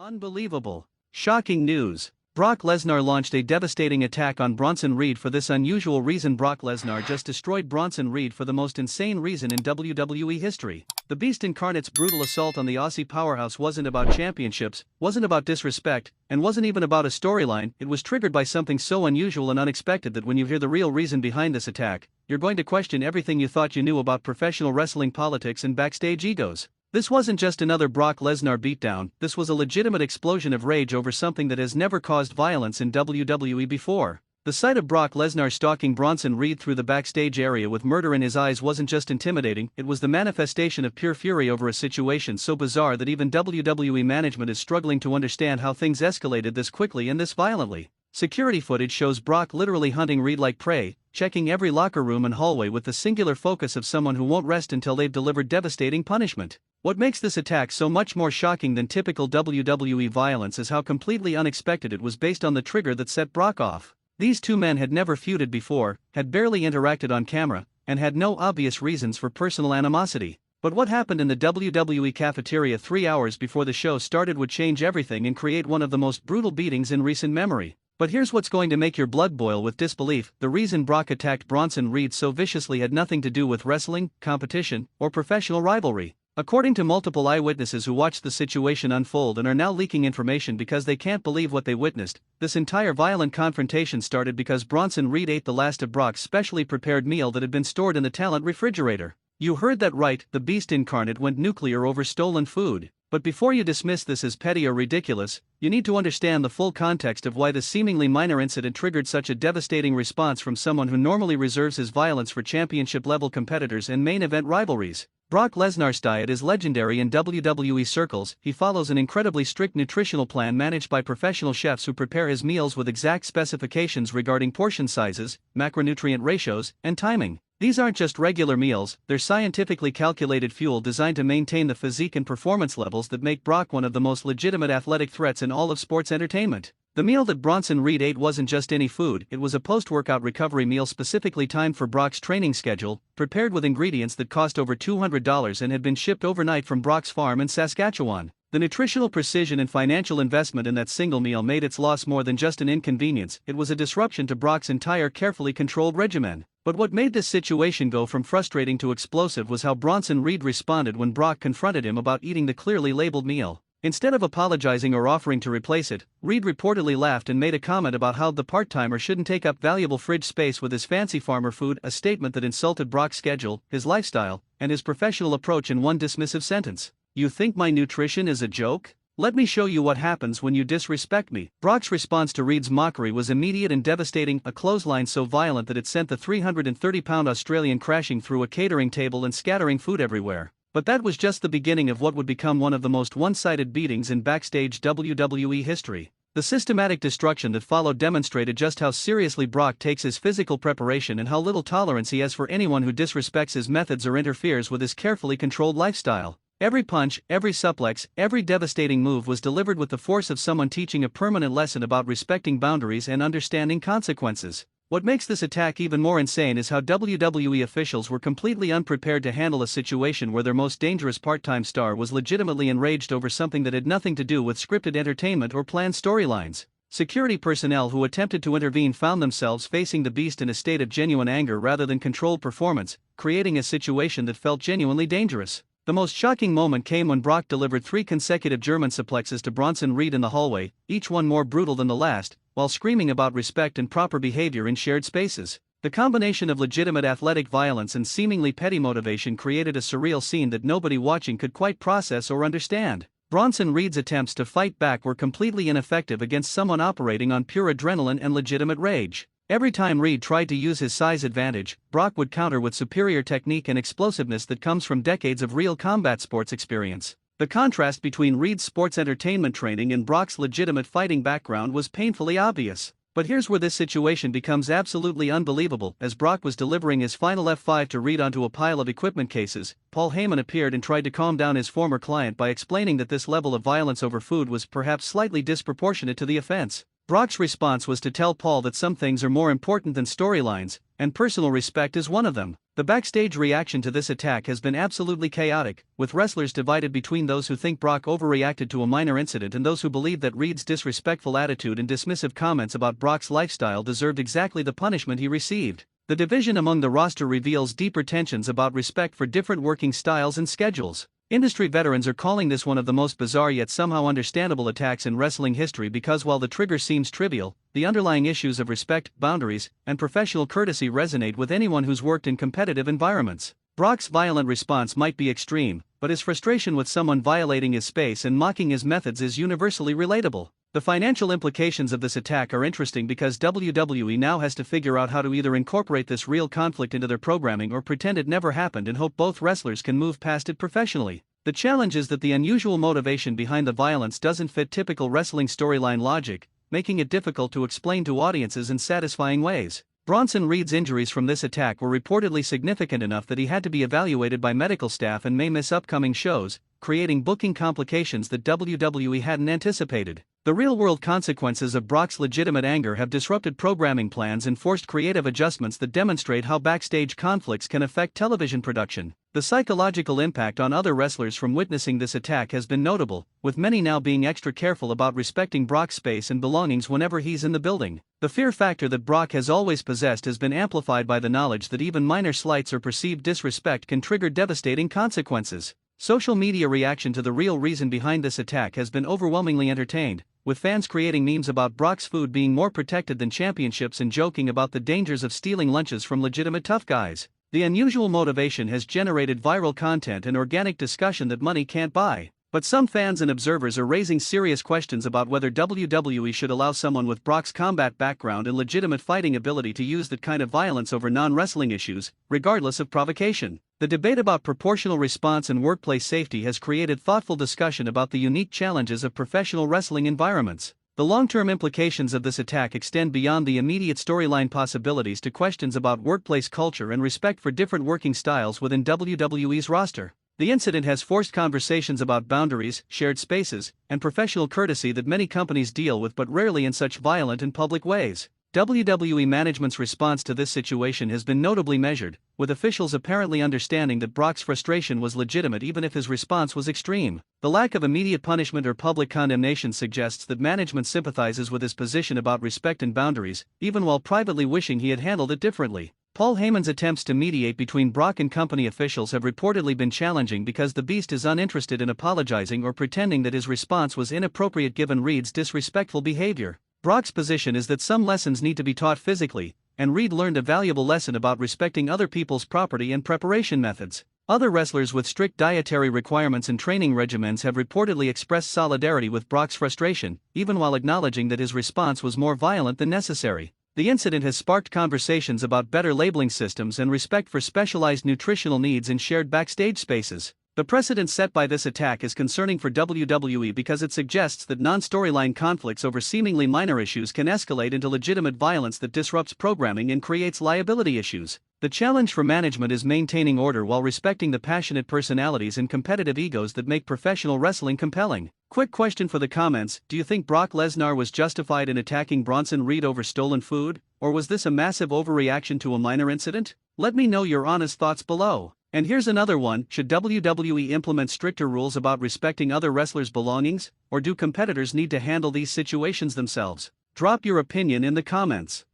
Unbelievable. Shocking news. Brock Lesnar launched a devastating attack on Bronson Reed for this unusual reason. Brock Lesnar just destroyed Bronson Reed for the most insane reason in WWE history. The Beast Incarnate's brutal assault on the Aussie powerhouse wasn't about championships, wasn't about disrespect, and wasn't even about a storyline. It was triggered by something so unusual and unexpected that when you hear the real reason behind this attack, you're going to question everything you thought you knew about professional wrestling politics and backstage egos. This wasn't just another Brock Lesnar beatdown, this was a legitimate explosion of rage over something that has never caused violence in WWE before. The sight of Brock Lesnar stalking Bronson Reed through the backstage area with murder in his eyes wasn't just intimidating, it was the manifestation of pure fury over a situation so bizarre that even WWE management is struggling to understand how things escalated this quickly and this violently. Security footage shows Brock literally hunting Reed like prey, checking every locker room and hallway with the singular focus of someone who won't rest until they've delivered devastating punishment. What makes this attack so much more shocking than typical WWE violence is how completely unexpected it was based on the trigger that set Brock off. These two men had never feuded before, had barely interacted on camera, and had no obvious reasons for personal animosity. But what happened in the WWE cafeteria 3 hours before the show started would change everything and create one of the most brutal beatings in recent memory. But here's what's going to make your blood boil with disbelief: the reason Brock attacked Bronson Reed so viciously had nothing to do with wrestling, competition, or professional rivalry. According to multiple eyewitnesses who watched the situation unfold and are now leaking information because they can't believe what they witnessed, this entire violent confrontation started because Bronson Reed ate the last of Brock's specially prepared meal that had been stored in the talent refrigerator. You heard that right, the Beast Incarnate went nuclear over stolen food. But before you dismiss this as petty or ridiculous, you need to understand the full context of why this seemingly minor incident triggered such a devastating response from someone who normally reserves his violence for championship-level competitors and main event rivalries. Brock Lesnar's diet is legendary in WWE circles. He follows an incredibly strict nutritional plan managed by professional chefs who prepare his meals with exact specifications regarding portion sizes, macronutrient ratios, and timing. These aren't just regular meals, they're scientifically calculated fuel designed to maintain the physique and performance levels that make Brock one of the most legitimate athletic threats in all of sports entertainment. The meal that Bronson Reed ate wasn't just any food, it was a post-workout recovery meal specifically timed for Brock's training schedule, prepared with ingredients that cost over $200 and had been shipped overnight from Brock's farm in Saskatchewan. The nutritional precision and financial investment in that single meal made its loss more than just an inconvenience, it was a disruption to Brock's entire carefully controlled regimen. But what made this situation go from frustrating to explosive was how Bronson Reed responded when Brock confronted him about eating the clearly labeled meal. Instead of apologizing or offering to replace it, Reed reportedly laughed and made a comment about how the part-timer shouldn't take up valuable fridge space with his fancy farmer food, a statement that insulted Brock's schedule, his lifestyle, and his professional approach in one dismissive sentence. "You think my nutrition is a joke? Let me show you what happens when you disrespect me." Brock's response to Reed's mockery was immediate and devastating, a clothesline so violent that it sent the 330-pound Australian crashing through a catering table and scattering food everywhere. But that was just the beginning of what would become one of the most one-sided beatings in backstage WWE history. The systematic destruction that followed demonstrated just how seriously Brock takes his physical preparation and how little tolerance he has for anyone who disrespects his methods or interferes with his carefully controlled lifestyle. Every punch, every suplex, every devastating move was delivered with the force of someone teaching a permanent lesson about respecting boundaries and understanding consequences. What makes this attack even more insane is how WWE officials were completely unprepared to handle a situation where their most dangerous part-time star was legitimately enraged over something that had nothing to do with scripted entertainment or planned storylines. Security personnel who attempted to intervene found themselves facing the Beast in a state of genuine anger rather than controlled performance, creating a situation that felt genuinely dangerous. The most shocking moment came when Brock delivered 3 consecutive German suplexes to Bronson Reed in the hallway, each one more brutal than the last, while screaming about respect and proper behavior in shared spaces. The combination of legitimate athletic violence and seemingly petty motivation created a surreal scene that nobody watching could quite process or understand. Bronson Reed's attempts to fight back were completely ineffective against someone operating on pure adrenaline and legitimate rage. Every time Reed tried to use his size advantage, Brock would counter with superior technique and explosiveness that comes from decades of real combat sports experience. The contrast between Reed's sports entertainment training and Brock's legitimate fighting background was painfully obvious. But here's where this situation becomes absolutely unbelievable. As Brock was delivering his final F5 to Reed onto a pile of equipment cases, Paul Heyman appeared and tried to calm down his former client by explaining that this level of violence over food was perhaps slightly disproportionate to the offense. Brock's response was to tell Paul that some things are more important than storylines, and personal respect is one of them. The backstage reaction to this attack has been absolutely chaotic, with wrestlers divided between those who think Brock overreacted to a minor incident and those who believe that Reed's disrespectful attitude and dismissive comments about Brock's lifestyle deserved exactly the punishment he received. The division among the roster reveals deeper tensions about respect for different working styles and schedules. Industry veterans are calling this one of the most bizarre yet somehow understandable attacks in wrestling history because while the trigger seems trivial, the underlying issues of respect, boundaries, and professional courtesy resonate with anyone who's worked in competitive environments. Brock's violent response might be extreme, but his frustration with someone violating his space and mocking his methods is universally relatable. The financial implications of this attack are interesting because WWE now has to figure out how to either incorporate this real conflict into their programming or pretend it never happened and hope both wrestlers can move past it professionally. The challenge is that the unusual motivation behind the violence doesn't fit typical wrestling storyline logic, making it difficult to explain to audiences in satisfying ways. Bronson Reed's injuries from this attack were reportedly significant enough that he had to be evaluated by medical staff and may miss upcoming shows, creating booking complications that WWE hadn't anticipated. The real-world consequences of Brock's legitimate anger have disrupted programming plans and forced creative adjustments that demonstrate how backstage conflicts can affect television production. The psychological impact on other wrestlers from witnessing this attack has been notable, with many now being extra careful about respecting Brock's space and belongings whenever he's in the building. The fear factor that Brock has always possessed has been amplified by the knowledge that even minor slights or perceived disrespect can trigger devastating consequences. Social media reaction to the real reason behind this attack has been overwhelmingly entertained, with fans creating memes about Brock's food being more protected than championships and joking about the dangers of stealing lunches from legitimate tough guys. The unusual motivation has generated viral content and organic discussion that money can't buy. But some fans and observers are raising serious questions about whether WWE should allow someone with Brock's combat background and legitimate fighting ability to use that kind of violence over non-wrestling issues, regardless of provocation. The debate about proportional response and workplace safety has created thoughtful discussion about the unique challenges of professional wrestling environments. The long-term implications of this attack extend beyond the immediate storyline possibilities to questions about workplace culture and respect for different working styles within WWE's roster. The incident has forced conversations about boundaries, shared spaces, and professional courtesy that many companies deal with but rarely in such violent and public ways. WWE management's response to this situation has been notably measured, with officials apparently understanding that Brock's frustration was legitimate even if his response was extreme. The lack of immediate punishment or public condemnation suggests that management sympathizes with his position about respect and boundaries, even while privately wishing he had handled it differently. Paul Heyman's attempts to mediate between Brock and company officials have reportedly been challenging because the Beast is uninterested in apologizing or pretending that his response was inappropriate given Reed's disrespectful behavior. Brock's position is that some lessons need to be taught physically, and Reed learned a valuable lesson about respecting other people's property and preparation methods. Other wrestlers with strict dietary requirements and training regimens have reportedly expressed solidarity with Brock's frustration, even while acknowledging that his response was more violent than necessary. The incident has sparked conversations about better labeling systems and respect for specialized nutritional needs in shared backstage spaces. The precedent set by this attack is concerning for WWE because it suggests that non-storyline conflicts over seemingly minor issues can escalate into legitimate violence that disrupts programming and creates liability issues. The challenge for management is maintaining order while respecting the passionate personalities and competitive egos that make professional wrestling compelling. Quick question for the comments: do you think Brock Lesnar was justified in attacking Bronson Reed over stolen food, or was this a massive overreaction to a minor incident? Let me know your honest thoughts below. And here's another one: should WWE implement stricter rules about respecting other wrestlers' belongings, or do competitors need to handle these situations themselves? Drop your opinion in the comments.